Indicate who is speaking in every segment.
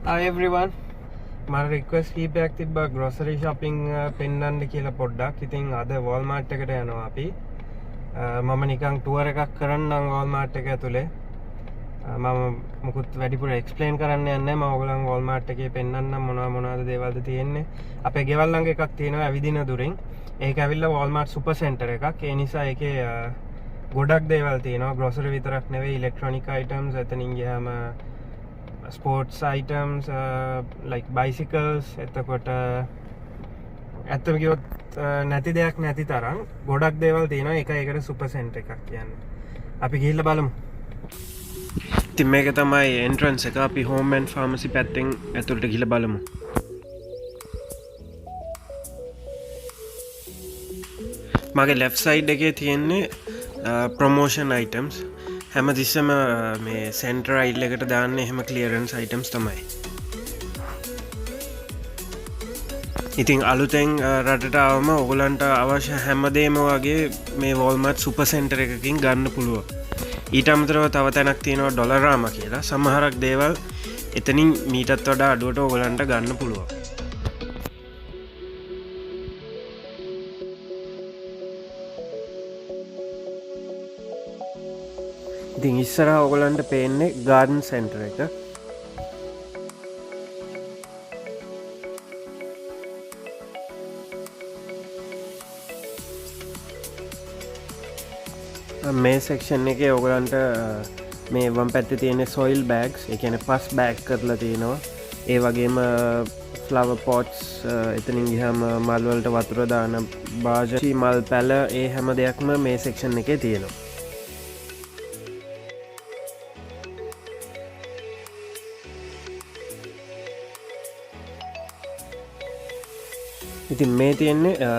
Speaker 1: Hi everyone. මට request කීපයක් තිබ්බා ග්‍රොසරි shopping පෙන්වන්න කියලා පොඩ්ඩක්. ඉතින් අද Walmart එකට යනවා අපි. මම නිකන් ටුවර් එකක් කරන්නම් Walmart එක ඇතුලේ. මම මුකුත් වැඩිපුර එක්ස්ප්ලেইন කරන්න යන්නේ නැහැ. මම ඔයගොල්ලන් Walmart එකේ පෙන්වන්නම් මොනවද දේවල්ද තියෙන්නේ. අපේ ගෙවල් ළඟ එකක් තියෙනවා ඇවිදින දුරින්. ඒක ඇවිල්ලා Walmart super center එකක්. ඒ නිසා ඒකේ ගොඩක් දේවල් තියෙනවා. ග්‍රොසරි විතරක් නෙවෙයි ඉලෙක්ට්‍රොනික අයිටම්ස් එතනින් ගියාම sports items like bicycles එතකොට ඇත්තම කිව්වොත් නැති දෙයක් නැති තරම් ගොඩක් දේවල් තියෙනවා ඒකට සුපර් සෙන්ටර් එකක් කියන්නේ. අපි ගිහිල්ලා බලමු. ඉතින් මේක තමයි entrance එක. අපි home and pharmacy පැත්තෙන් ඇතුළට ගිහිල්ලා බලමු. මගේ left side එකේ තියෙන්නේ promotion items. හැම තිස්සම මේ සෙන්ටර් අයිල් එකට දාන්න එහෙම ක්ලියරන්ස් අයිටම්ස් තමයි. ඉතින් අලුතෙන් රටට આવම ඔයගලන්ට අවශ්‍ය හැමදේම වගේ මේ Walmart super center එකකින් ගන්න පුළුවන්. ඊට අමතරව තව තැනක් තියෙනවා ඩොලරාම කියලා. සමහරක් දේවල් එතනින් මීටත් වඩා අඩුවට ඔයගලන්ට ගන්න පුළුවන්. ඉතින් ඉස්සරහා ඔයගලන්ට පේන්නේ ගාඩන් සෙන්ටර් එක. මේ සෙක්ෂන් එකේ ඔයගලන්ට මේ වම් පැත්තේ තියෙන සොයිල් බෑග්ස්, ඒ කියන්නේ පස් බෑග් කරලා තියෙනවා. ඒ වගේම ෆ්ලවර් පොට්ස්, එතනින් ගියාම මල් වලට වතුර දාන බාජි, මල් පැල, ඒ හැම දෙයක්ම මේ සෙක්ෂන් එකේ තියෙනවා. ඉතින් මේ තියෙන්නේ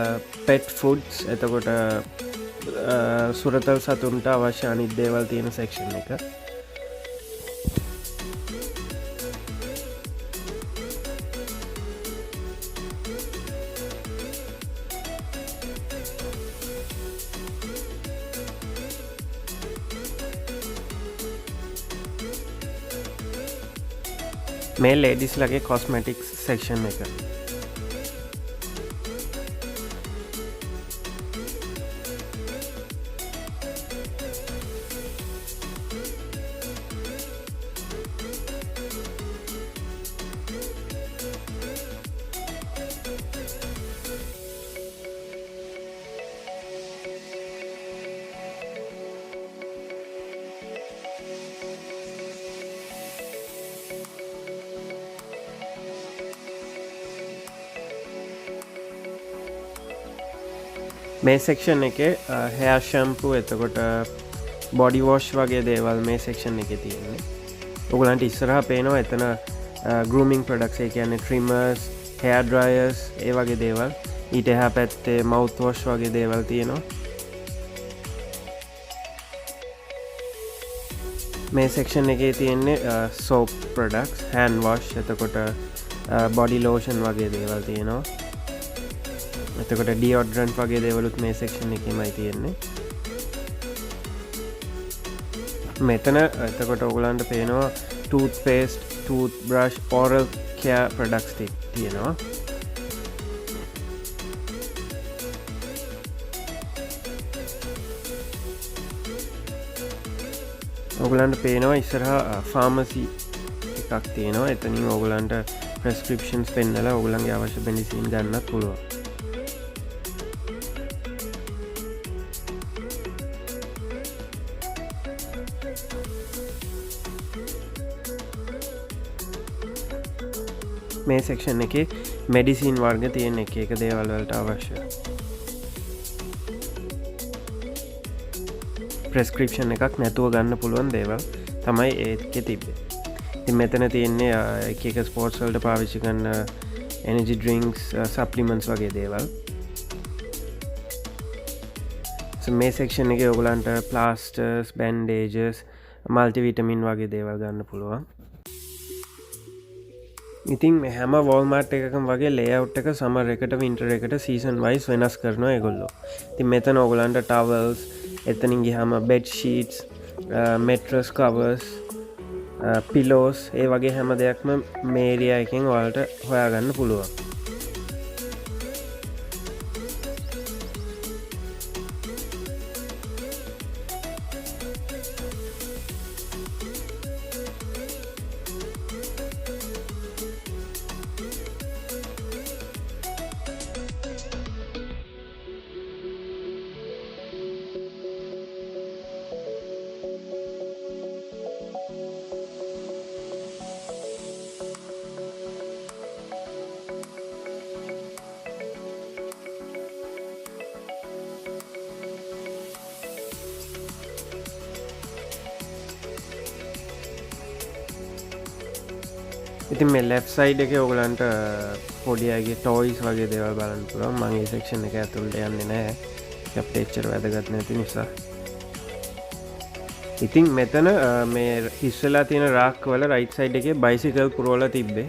Speaker 1: පෙට් ෆුඩ්ස්, එතකොට සුරතල් සතුන්ට අවශ්‍ය අනිත් දේවල් තියෙන සෙක්ෂන් එක. මේ ලේඩිස් ලගේ කොස්මෙටික්ස් සෙක්ෂන් එක. මේ සෙක්ෂන් එකේ hair shampoo, එතකොට body wash වගේ දේවල් මේ සෙක්ෂන් එකේ තියෙන්නේ. ඔයගලන්ට ඉස්සරහා පේනවා එතන grooming products, ඒ කියන්නේ trimmers, hair dryers, ඒ වගේ දේවල්. ඊට එහා පැත්තේ mouth wash වගේ දේවල් තියෙනවා. මේ සෙක්ෂන් එකේ තියෙන්නේ soap products, hand wash, එතකොට body lotion වගේ දේවල් තියෙනවා. එතකොට ඩියෝඩරන්ට් වගේ දේවලුත් මේ සෙක්ෂන් එකේමයි තියෙන්නේ. මෙතන එතකොට ඔයගලන්ට පේනවා tooth paste, tooth brush, oral care products තියෙනවා. ඔයගලන්ට පේනවා ඉස්සරහා ෆාමසි එකක් තියෙනවා. එතනින් ඔයගලන්ට ප්‍රෙස්ක්‍රිප්ෂන්ස් පෙන්නලා ඔයගලන්ගේ අවශ්‍ය මෙඩිසින් ගන්නත් පුළුවන්. මේ සෙක්ෂන් එකේ මෙඩිසින් වර්ග තියෙන එක දේවල් වලට අවශ්‍ය ප්‍රෙස්ක්‍රිප්ෂන් එකක් නැතුව ගන්න පුළුවන් දේවල් තමයි ඒකේ තිබ්බේ. ඉතින් මෙතන තියෙන්නේ එක ස්පෝර්ට්ස් වලට පාවිච්චි කරන එනර්ජි ඩ්‍රින්ක්ස්, සප්ලිමන්ට්ස් වගේ දේවල්. මේ සෙක්ෂන් එකේ ඔයගලන්ට ප්ලාස්ටර්ස්, බැන්ඩේජස්, මල්ටි විටමින් වගේ දේවල් ගන්න පුළුවන්. ඉතින් හැම Walmart එකකම වගේ ලේඅවුට් එක සමර් එකට වින්ටර් එකට සීසන් වයිස් වෙනස් කරනවා ඒගොල්ලෝ. ඉතින් මෙතන ඔයගලන්ට ටවල්ස්, එතනින් ගියාම බෙඩ් ෂීට්ස්, mattress covers, පිලෝස් ඒ වගේ හැම දෙයක්ම මේ ඒරියා එකෙන් ඔයාලට හොයාගන්න පුළුවන්. ඉතින් මේ ලෙෆ්ට් සයිඩ් එකේ ඔයගලන්ට පොඩි අයගේ ටොයිස් වගේ දේවල් බලන්න පුළුවන්. මම මේ සෙක්ෂන් එක ඇතුළට යන්නේ නැහැ. අපිට එච්චර වැදගත් නැති නිසා. ඉතින් මෙතන මේ හිස් වෙලා තියෙන රාක් වල රයිට් සයිඩ් එකේ බයිසිකල් පුරවලා තිබ්බේ.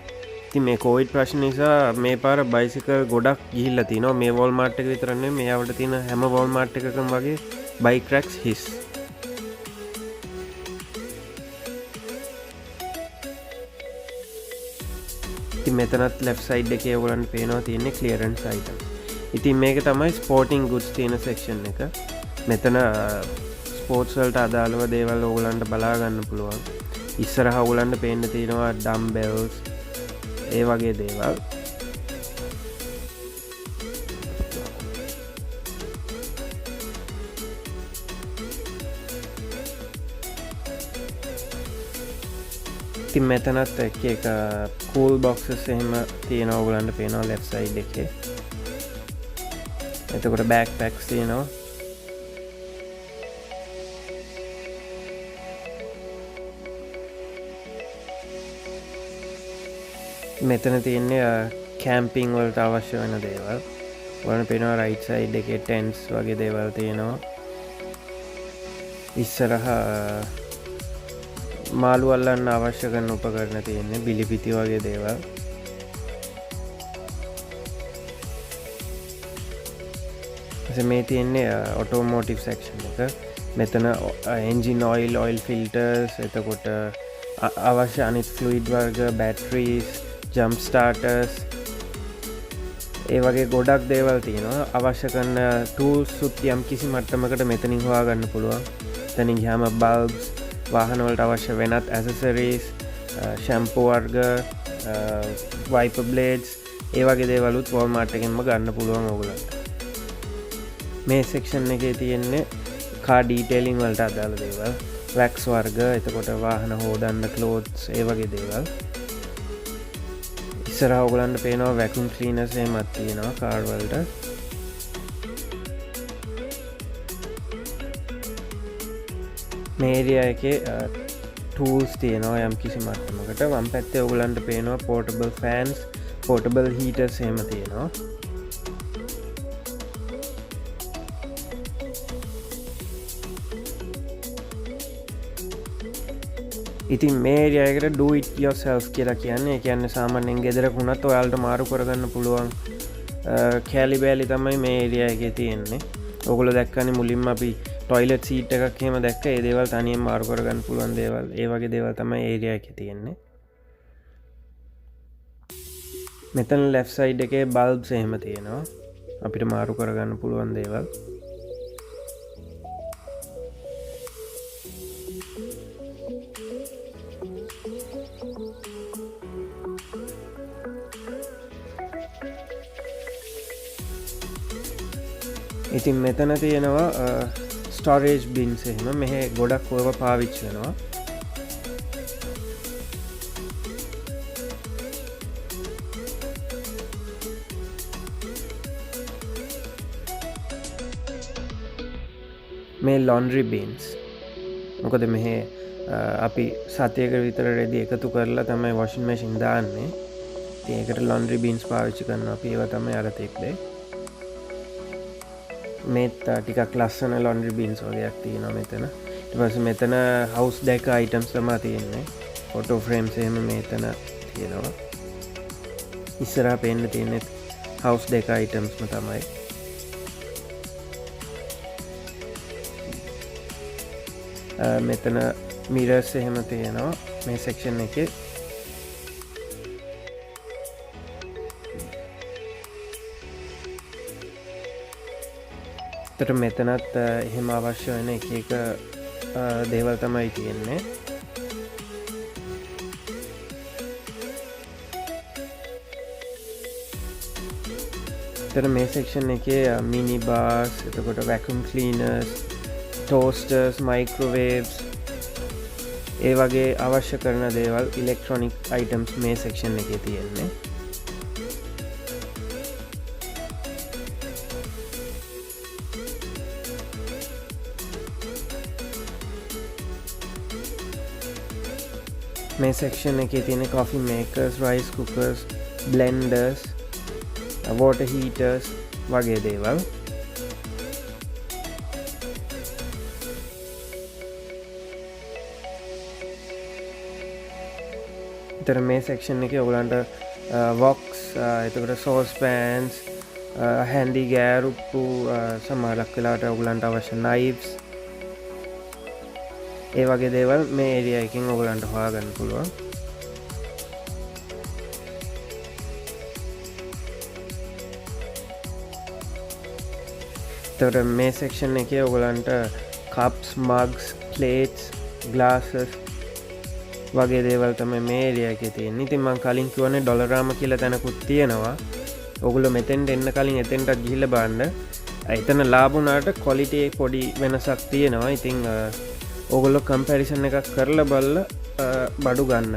Speaker 1: ඉතින් මේ කොවිඩ් ප්‍රශ්න නිසා මේ පාර බයිසිකල් ගොඩක් ගිහිල්ලා තිනවා. මේ වෝල්මාර්ට් එක විතර නෙමෙයි මේ ආවට තියෙන හැම වෝල්මාර්ට් එකකම වගේ බයික් රැක්ස් හිස්. ඉතින් මෙතනත් ලෙෆ්ට් සයිඩ් එකේ ඔයගලන්ට පේනවා තියෙන්නේ ක්ලියරන්ස් අයිටම්. ඉතින් මේක තමයි ස්පෝර්ටින් ගුඩ්ස් තියෙන සෙක්ෂන් එක. මෙතන ස්පෝර්ට්ස් වලට අදාළව දේවල් ඔයගලන්ට බලා ගන්න පුළුවන්. ඉස්සරහ ඔයගලන්ට පේන්න තියෙනවා ඩම්බෙල්ස් ඒ වගේ දේවල්. ඉතින් මෙතනත් එක කූල් බොක්සස් එහෙම තියෙනවා ඔයගලන්ට පේනවා ලෙෆ්ට් සයිඩ් එකේ. එතකොට බෑක් පැක්ස් තියෙනවා. මෙතන තියෙන්නේ කැම්පින් වලට අවශ්‍ය වෙන දේවල්. ඔයගලන්ට පේනවා රයිට් සයිඩ් එකේ ටෙන්ට්ස් වගේ දේවල් තියෙනවා. ඉස්සරහ මාළු අල්ලන්න අවශ්‍ය කරන උපකරණ තියෙන්නේ බිලිපිති වගේ දේවල්. මේ තියෙන්නේ ඔටෝමෝටිව් සෙක්ෂන් එක. මෙතන එන්ජින් ඔයිල් ෆිල්ටර්ස්, එතකොට අවශ්‍ය අනිත් ෆ්ලුයිඩ් වර්ග, බැටරීස්, ජම්ප් ස්ටාර්ටර්ස් ඒ වගේ ගොඩක් දේවල් තියෙනවා. අවශ්‍ය කරන ටූල්ස් සුත් යම් කිසි මට්ටමකට මෙතනින් හොයාගන්න පුළුවන්. එතනින් ගියාම බල්බ්ස්, වාහනවලට අවශ්‍ය වෙනත් ඇසසරීස්, ෂැම්පූ වර්ග, වයිපර් බ්ලේඩ්ස් ඒ වගේ දේවලුත් වෝල්මාර්ට් එකෙන්ම ගන්න පුළුවන් ඔයගලන්ට. මේ සෙක්ෂන් එකේ තියෙන්නේ කාර් ඩීටේලින් වලට අදාළ දේවල්, වැක්ස් වර්ග, එතකොට වාහන හොදන්න ක්ලෝත්ස් ඒ වගේ දේවල්. ඉස්සරහ ඔයගලන්ට පේනවා වැකියුම් ක්ලීනර්ස් එහෙමත් තියෙනවා කාර් වලට. මේ ඒරියා එකේ ටූල්ස් තියෙනවා යම් කිසි මට්ටමකට. වම් පැත්තේ ඔයගලන්ට පේනවා පෝර්ටබල් ෆෑන්ස්, පෝර්ටබල් හීටර්ස් එහෙම තියෙනවා. ඉතින් මේ ඒරියා එකට do it yourself කියලා කියන්නේ. ඒ කියන්නේ සාමාන්‍යයෙන් ගෙදරක වුණත් ඔයාලට මාරු කරගන්න පුළුවන් කෑලි බෑලි තමයි මේ ඒරියා එකේ තියෙන්නේ. ඔයගොල්ලෝ දැක්කනේ මුලින්ම අපි ටොයිලට් සීට් එකක් එහෙම දැක්ක. ඒ දේවල් තනියෙන් මාරු කරගන්න පුළුවන් දේවල්. ඒ වගේ දේවල් තමයි ඒරියා එකේ තියෙන්නේ. මෙතන ලෙෆ්ට් සයිඩ් එකේ බල්බ්ස් එහෙම තියෙනවා. අපිට මාරු කරගන්න පුළුවන් දේවල්. ඉතින් මෙතන තියෙනවා ස්ටෝරේජ් බින්ස් එහෙම. මෙහෙ ගොඩක් ඔයව පාවිච්චි වෙනවා. මේ ලොන්ඩ්‍රි බින්ස්. මොකද මෙහෙ අපි සතියකට විතර රෙදි එකතු කරලා තමයි වොෂින් මැෂින් දාන්නේ. ඉතින් ඒකට ලොන්ඩ්‍රි බින්ස් පාවිච්චි කරනවා අපි. ඒවා තමයි අර තිබ්බේ. මේත් ටිකක් ලස්සන ලොන්ඩ්‍රි බින්ස් වගේක් තියෙනවා මෙතන. ඊට පස්සේ මෙතන හවුස් ඩෙක අයිටම්ස් තමයි තියෙන්නේ. ෆොටෝ ෆ්‍රේම්ස් එහෙම මෙතන තියෙනවා. ඉස්සරහා පේන්න තියෙන්නේ හවුස් ඩෙක අයිටම්ස්ම තමයි. මෙතන මිරර්ස් එහෙම තියෙනවා මේ සෙක්ෂන් එකේ. එතකොට මෙතනත් එහෙම අවශ්‍ය වෙන එක දේවල් තමයි තියෙන්නේ. එතකොට මේ සෙක්ෂන් එකේ මිනි බාර්ස්, එතකොට වැකියුම් ක්ලීනර්ස්, ටෝස්ටර්ස්, මයික්‍රෝවේව්ස් ඒ වගේ අවශ්‍ය කරන දේවල් ඉලෙක්ට්‍රොනික් අයිටම්ස් මේ සෙක්ෂන් එකේ තියෙන්නේ. මේ සෙක්ෂන් එකේ තියෙන coffee makers, rice cookers, blenders, water heaters වගේ දේවල්. ඉතින් මේ සෙක්ෂන් එකේ ඔයගලන්ට woks, එතකොට sauce pans, handy ගෑරුප්පු, සමහරක් වෙලාවට ඔයගලන්ට අවශ්‍ය knives ඒ වගේ දේවල් මේ ඒරියා එකකින් ඔයගලන්ට හොයාගන්න පුළුවන්. එතකොට මේ සෙක්ෂන් එකේ ඔයගලන්ට cups, mugs, plates, glasses වගේ දේවල් තමයි මේ ඒරියා එකේ තියෙන්නේ. ඉතින් මම කලින් කියවනේ ඩොලරාම කියලා තැනකුත් තියෙනවා. ඔයගොල්ලෝ මෙතෙන්ට එන්න කලින් එතෙන්ටත් ගිහිල්ලා බලන්න. එතන ලාභුණාට ක්වොලිටි පොඩි වෙනසක් තියෙනවා. ඉතින් ඔයගොල්ලෝ කම්පැරිසන් එකක් කරලා බලලා බඩු ගන්න.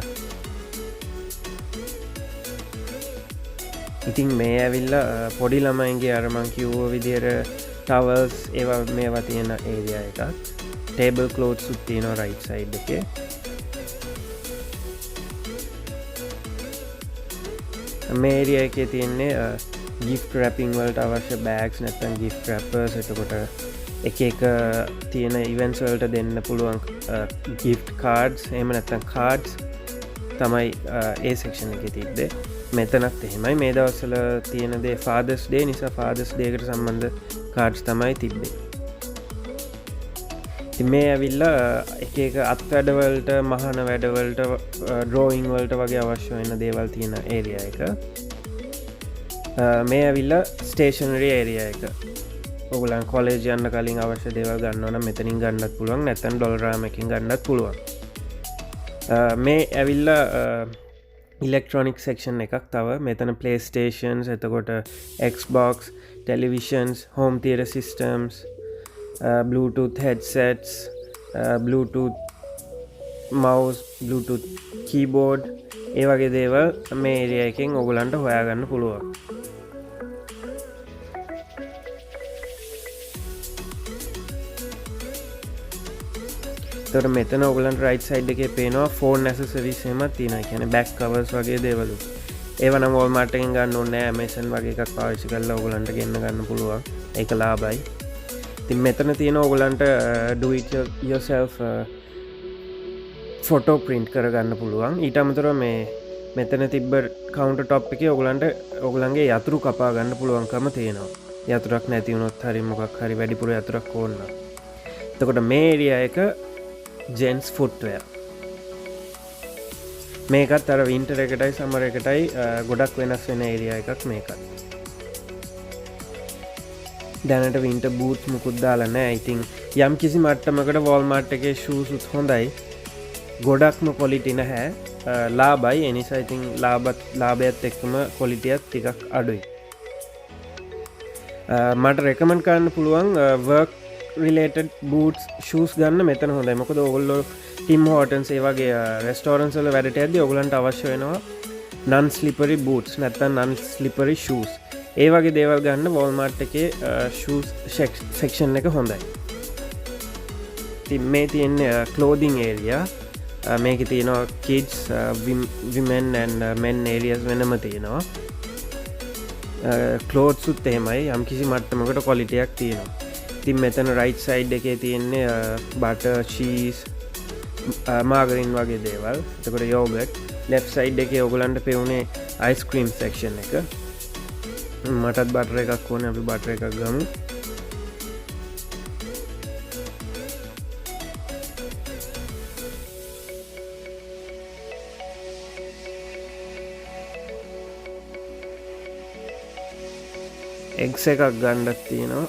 Speaker 1: ඉතින් මේ ඇවිල්ලා පොඩි ළමයින්ගේ අර මං කිව්ව විදියට ටවල්ස් ඒවා මේවා තියෙන ඒරියා එකක්. ටේබල් ක්ලෝත්ස් උත් තියෙනවා රයිට් සයිඩ් එකේ. මේ ඒරියා එකේ තියෙන්නේ gift wrapping වලට අවශ්‍ය bags නැත්නම් gift wrappers, එතකොට එක තියෙන events වලට දෙන්න පුළුවන් gift cards එහෙම නැත්නම් cards තමයි ඒ section එකේ තිබ්බේ. මෙතනත් එහෙමයි. මේ දවස්වල තියෙන දේ Father's Day නිසා Father's Day එකට සම්බන්ධ cards තමයි තිබ්බේ. ඉතින් මේ ඇවිල්ලා එක අත් වැඩවලට, මහන වැඩවලට, drawing වලට වගේ අවශ්‍ය වෙන දේවල් තියෙන ඒරියා එක. මේ ඇවිල්ලා stationery area එක. ඔයගොල්ලන් කොලෙජ් යන්න කලින් අවශ්‍ය දේවල් ගන්නවා නම් මෙතනින් ගන්නත් පුළුවන්, නැත්නම් ඩොලරාම එකකින් ගන්නත් පුළුවන්. මේ ඇවිල්ලා ඉලෙක්ට්‍රොනික් සෙක්ෂන් එකක්. තව මෙතන PlayStations, එතකොට Xbox, televisions, home theater systems, Bluetooth headsets, Bluetooth mouse, Bluetooth keyboard ඒ වගේ දේවල් මේ ඒරියා එකෙන් ඔයගලන්ට හොයාගන්න පුළුවන්. එතකොට මෙතන ඔයගලන්ට right side එකේ පේනවා phone accessories එහෙමත් තියෙනවා. ඒ කියන්නේ back covers වගේ දේවල්. ඒවා නම් Walmart එකෙන් ගන්න ඕනේ නැහැ. Amazon වගේ එකක් පාවිච්චි කරලා ඔයගලන්ට ගෙන්න ගන්න පුළුවන්. ඒක ලාභයි. ඉතින් මෙතන තියෙන ඔයගලන්ට do it yourself photo print කරගන්න පුළුවන්. ඊට අමතරව මේ මෙතන තිබ්බ කවුන්ටර් টොප් එකේ ඔයගලන්ගේ යතුරු කපා ගන්න පුළුවන්කම තියෙනවා. යතුරක් නැති වුණොත් හරි මොකක් හරි වැඩිපුර යතුරක් ඕන නම්. එතකොට මේ ඒරියා එක gents footwear. මේකත් අර වින්ටර් එකටයි සමර් එකටයි ගොඩක් වෙනස් වෙන ඒරියා එකක් මේකත්. දැනට වින්ටර් බූට්ස් මුකුත් දාලා නැහැ. ඉතින් යම් කිසි මට්ටමකට Walmart එකේ shoes උත් හොඳයි. ගොඩක්ම quality නැහැ. ලාභයි. ඒ නිසා ඉතින් ලාභයත් එක්කම qualityත් ටිකක් අඩුයි. මට recommend කරන්න පුළුවන් work related boots shoes ගන්න මෙතන හොඳයි. මොකද ඔයගොල්ලෝ Tim Hortons ඒ වගේ restaurants වල වැඩට යද්දී ඔයගලන්ට අවශ්‍ය වෙනවා non slippery boots නැත්නම් non slippery shoes. ඒ වගේ දේවල් ගන්න Walmart එකේ shoes section එක හොඳයි. ඉතින් මේ තියෙන්නේ clothing area. මේකේ තියෙනවා kids, women and men areas වෙනම තියෙනවා. clothes උත් එහෙමයි. යම් කිසි මට්ටමකට quality එකක් තියෙනවා. ඉතින් මෙතන right side එකේ තියෙන්නේ butter, cheese, margarine වගේ දේවල්. එතකොට yogurt. left side එකේ ඔයගලන්ට පෙවුනේ ice cream section එක. මටත් butter එකක් ඕනේ. අපි butter එකක් ගමු. එග්ස් එකක් ගන්නත් තියෙනවා.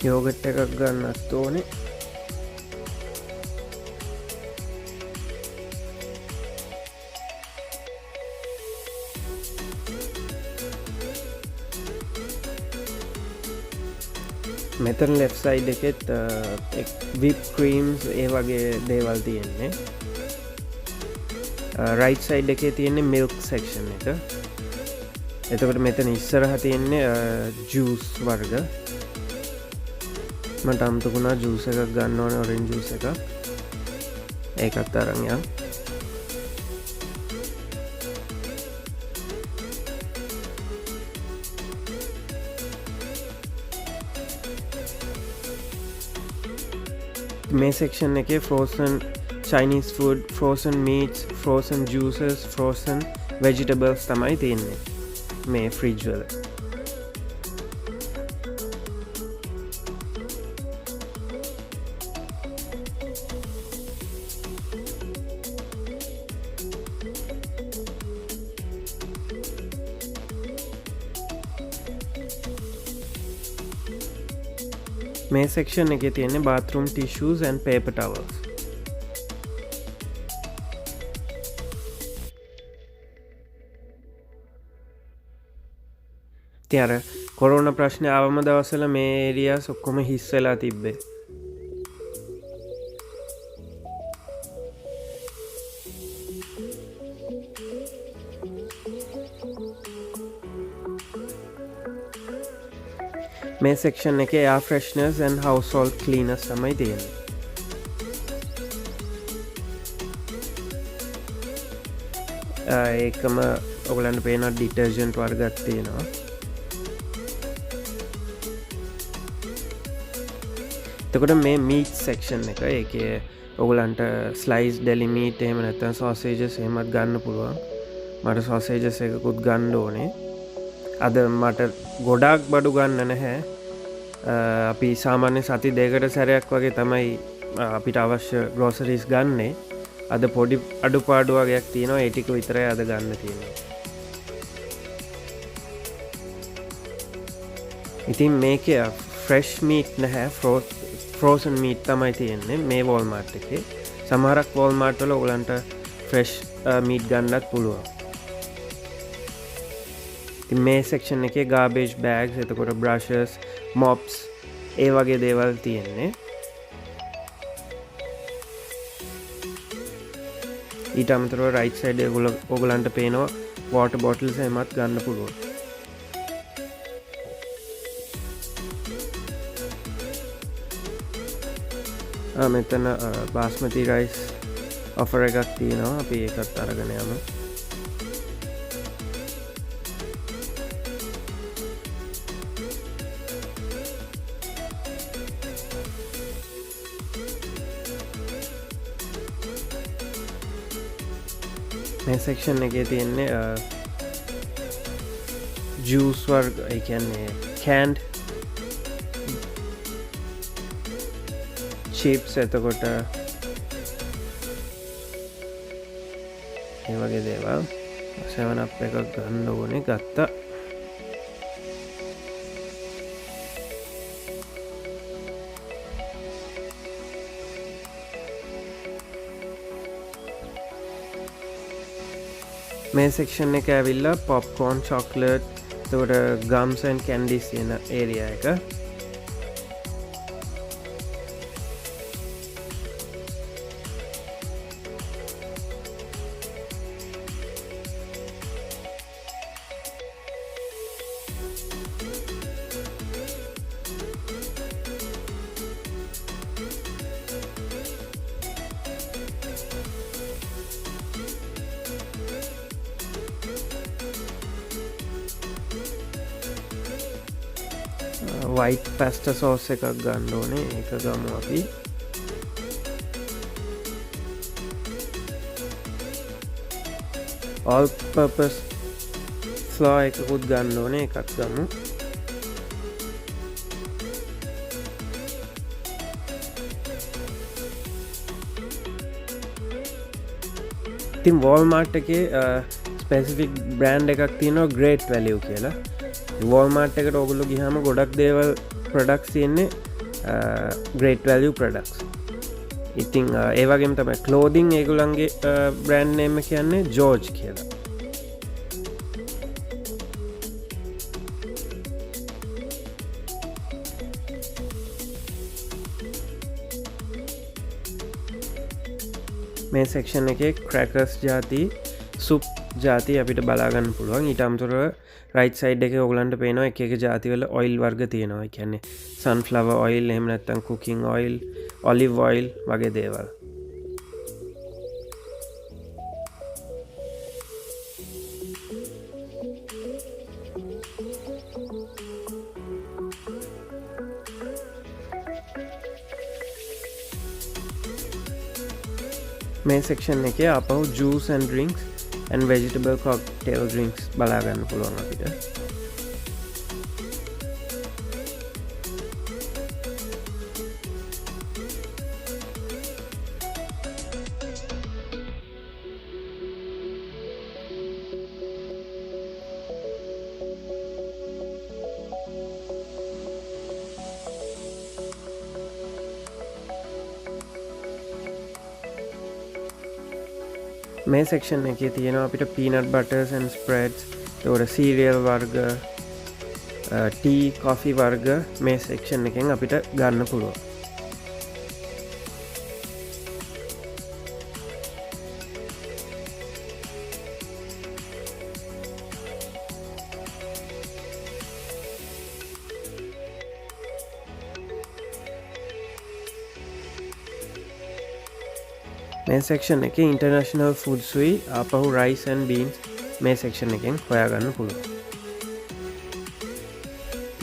Speaker 1: යෝගට් එකක් ගන්නත් ඕනේ. මෙතන ලෙෆ්ට් සයිඩ් එකෙත් විප් ක්‍රීම්ස් ඒ වගේ දේවල් තියෙන්නේ. රයිට් සයිඩ් එකේ තියෙන්නේ මිල්ක් සෙක්ෂන් එක. එතකොට මෙතන ඉස්සරහ තියෙන්නේ ජූස් වර්ග. මට අමතකුණා ජූස් එකක් ගන්න ඕනේ, ඔරෙන්ජ් ජූස් එකක්. ඒකත් අරන් යන්න. මේ සෙක්ෂන් එකේ frozen Chinese food, frozen meats, frozen juices, frozen vegetables තමයි තියෙන්නේ මේ ෆ්‍රිජ් වල. මේ සෙක්ෂන් එකේ තියෙන්නේ bathroom tissues and paper towels. Theory corona ප්‍රශ්නේ ආවම දවස්වල මේ ඒරියාස් ඔක්කොම හිස් වෙලා තිබ්බේ. මේ සෙක්ෂන් එකේ air fresheners and household cleaners තමයි තියෙන්නේ. ඒකම ඔයගලන්ට පේන ඩිටර්ජන්ට් වර්ගයක් තියෙනවා. එතකොට මේ meat section එක, ඒකේ ඔයගලන්ට sliced deli meat එහෙම නැත්නම් sausages එහෙමත් ගන්න පුළුවන්. මට sausages එකකුත් ගන්න ඕනේ. අද මට ගොඩාක් බඩු ගන්න නැහැ. අපි සාමාන්‍ය සති දෙකට සැරයක් වගේ තමයි අපිට අවශ්‍ය ග්‍රෝසරිස් ගන්නේ. අද පොඩි අඩුපාඩු වගේක් තියෙනවා. ඒ ටික විතරයි අද ගන්න තියෙන්නේ. ඉතින් මේකේ ෆ්‍රෙෂ් මීට් නැහැ, ෆ්‍රෝසන් මීට් තමයි තියෙන්නේ මේ වෝල්මාර්ට් එකේ. සමහරක් වෝල්මාර්ට් වල ඔයගලන්ට ෆ්‍රෙෂ් මීට් ගන්නත් පුළුවන්. මේ සෙක්ෂන් එකේ garbage bags, එතකොට brushes, mops ඒ වගේ දේවල් තියෙන්නේ. ඊට අමතරව right side එක ඔයගලන්ට පේනවා water bottles එහෙමත් ගන්න පුළුවන්. මෙතන basmati rice offer එකක් තියෙනවා. අපි ඒකත් අරගෙන යමු. මේ සෙක්ෂන් එකේ තියෙන්නේ ජූස් වර්ග, ඒ කියන්නේ canned chips, එතකොට ඒ වගේ දේවල්. 7 up එකක් ගන්න ඕනේ. ගත්තා. මේ සෙක්ෂන් එක ඇවිල්ලා popcorn, chocolate, එතකොට gums and candies තියෙන ඒරියා එක. white pasta sauce එකක් ගන්න ඕනේ. ඒක ගමු අපි. all purpose සන්ෆ්ලවර් එකකුත් ගන්න ඕනේ. එකක් ගමු. ඉතින් Walmart එකේ ස්පෙસિෆික් බ්‍රෑන්ඩ් එකක් තියෙනවා Great Value කියලා. Walmart එකට ඔයගොල්ලෝ ගියාම ගොඩක් දේවල් ප්‍රොඩක්ට්ස් තියෙන්නේ Great Value products. ඉතින් ඒ වගේම තමයි clothing ඒගොල්ලන්ගේ බ්‍රෑන්ඩ් නේම් එක කියන්නේ George කියලා. මේ සෙක්ෂන් එකේ ක්‍රැකර්ස් ಜಾති සුප් ಜಾති අපිට බලා ගන්න පුළුවන්. ඊට අමතරව රයිට් සයිඩ් එකේ ඔයගලන්ට පේනවා එක එක ಜಾති වල ඔයිල් වර්ග තියෙනවා. ඒ කියන්නේ sunflower oil එහෙම නැත්නම් cooking oil, olive oil වගේ දේවල්. මේ සෙක්ෂන් එකේ අපහු juice and drinks and vegetable cocktail drinks බලා ගන්න පුළුවන් අපිට. මේ සෙක්ෂන් එකේ තියෙනවා අපිට peanut butters and spreads, ඒතකොට cereal වර්ග, tea, coffee වර්ග මේ සෙක්ෂන් එකෙන් අපිට ගන්න පුළුවන්. මේ සෙක්ෂන් එකේ ඉන්ටර්නැෂනල් ෆුඩ්ස් උයි ආපහු රයිස් ඇන්ඩ් බීන්ස් මේ සෙක්ෂන් එකෙන් හොයාගන්න පුළුවන්.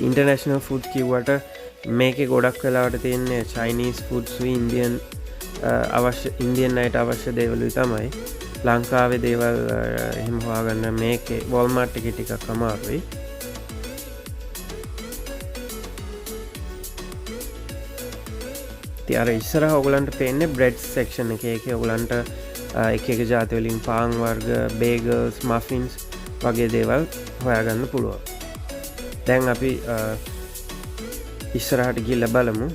Speaker 1: ඉන්ටර්නැෂනල් ෆුඩ් කිව්වට මේකේ ගොඩක් වෙලාවට තියෙන්නේ චයිනීස් ෆුඩ්ස් උයි ඉන්දියන් අයට අවශ්‍ය දේවලුයි තමයි. ලංකාවේ දේවල් එහෙම හොයාගන්න මේකේ Walmart එකේ ටිකක් අමාරුයි. අර ඉස්සරහ ඔයගලන්ට පේන්නේ බ්‍රෙඩ් සෙක්ෂන් එකේ. ඒකේ ඔයගලන්ට එක එක ಜಾති වලින් පාන් වර්ග, බේගල්ස්, මෆින්ස් වගේ දේවල් හොයාගන්න පුළුවන්. දැන් අපි ඉස්සරහට ගිහිල්ලා බලමු.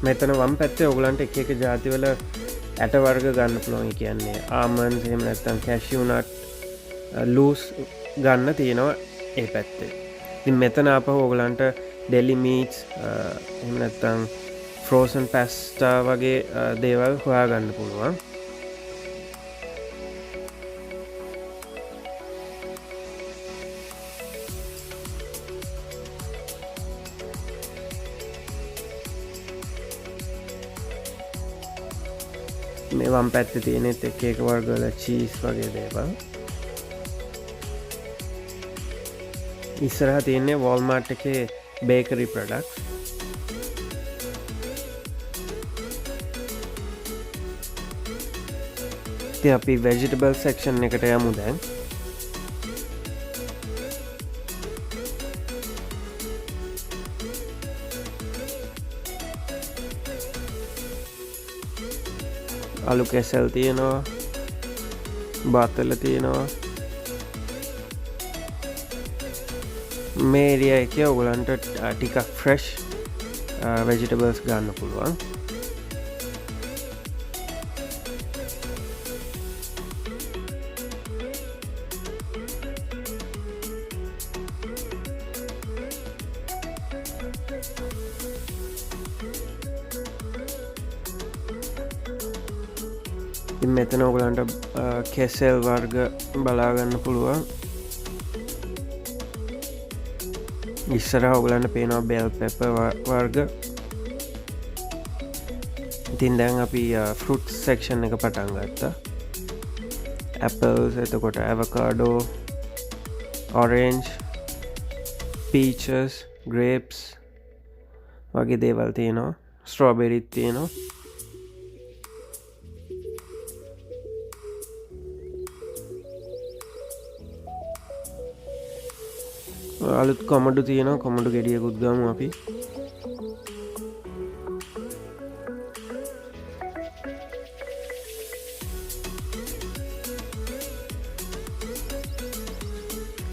Speaker 1: මෙතන වම් පැත්තේ ඔයගලන්ට එක එක ಜಾති වල ඇට වර්ග ගන්න පුළුවන්. ඒ කියන්නේ ආමන්ඩ්ස් එහෙම නැත්නම් කැෂියු නට්, ලූස් ගන්න තියෙනවා ඒ පැත්තේ. ඉතින් මෙතන ආපහු ඔයගලන්ට ඩෙලි මීට්ස් එහෙම නැත්නම් frozen pasta වගේ දේවල් හොයාගන්න පුළුවන්. මේ වම් පැත්තේ තියෙන එක එක වර්ග වල cheese වගේ දේවල්. ඉස්සරහ තියෙන්නේ Walmart එකේ bakery products. අපි vegetable section එකට යමු දැන්. අලු කැසල් තියෙනවා, බතල තියෙනවා. මේ ඒරියා එකේ ඔයගලන්ට ටිකක් fresh vegetables ගන්න පුළුවන්. මෙතන ඔයගලන්ට කෙසෙල් වර්ග බලා ගන්න පුළුවන්. ඉස්සරහ ඔයගලන්ට පේනවා බෙල් පෙපර් වර්ග. ඉතින් දැන් අපි ෆෘට් සෙක්ෂන් එක පටන් ගත්තා. ඇපල්ස්, එතකොට ඇවෝකාඩෝ, ඔරෙන්ජ්, පීචස්, ග්‍රේප්ස් වගේ දේවල් තියෙනවා. ස්ට්‍රෝබෙරිත් තියෙනවා. අලුත් කොමඩු තියෙනවා කොමඩු ගෙඩියකුත් ගමු අපි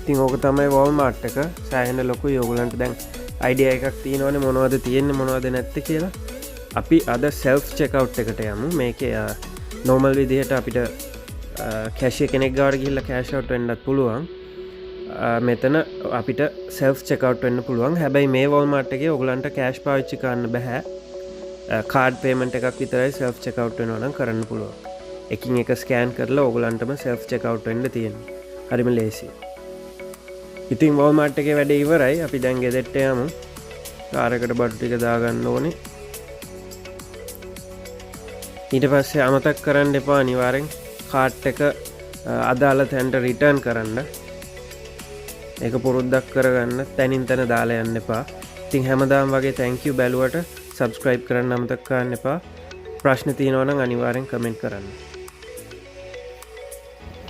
Speaker 1: ඉතින් ඕක තමයි Walmart එක සෑහෙන ලොකුයි ඔයගලන්ට දැන් අයිඩියා එකක් තියෙනවනේ මොනවද තියෙන්නේ මොනවද නැත්තේ කියලා අපි අද self checkout එකට යමු මේකේ normal විදිහට අපිට කැෂියර් කෙනෙක් ගාවට ගිහිල්ලා cash out වෙන්නත් පුළුවන් මෙතන අපිට self checkout වෙන්න පුළුවන් හැබැයි මේ Walmart එකේ ඔයගලන්ට cash පාවිච්චි කරන්න බෑ card payment එකක් විතරයි self checkout වෙනවා නම් කරන්න පුළුවන් එකින් එක scan කරලා ඔයගලන්ටම self checkout වෙන්න තියෙනවා හරිම ලේසියි ඉතින් Walmart එකේ වැඩ ඉවරයි අපි දැන් ගෙදරට යමු කාර් එකට බඩු ටික දාගන්න ඕනේ ඊට පස්සේ අමතක කරන්න එපා අනිවාර්යෙන් කාට් එක අදාළ තැනට රිටර්න් කරන්න ඒක පුරුද්දක් කරගන්න තැනින් තැන දාලා යන්න එපා ඉතින් හැමදාම වගේ thank you බැලුවට subscribe කරන්න අමතක කරන්න එපා ප්‍රශ්න තියෙනවා නම් අනිවාර්යෙන් කමෙන්ට් කරන්න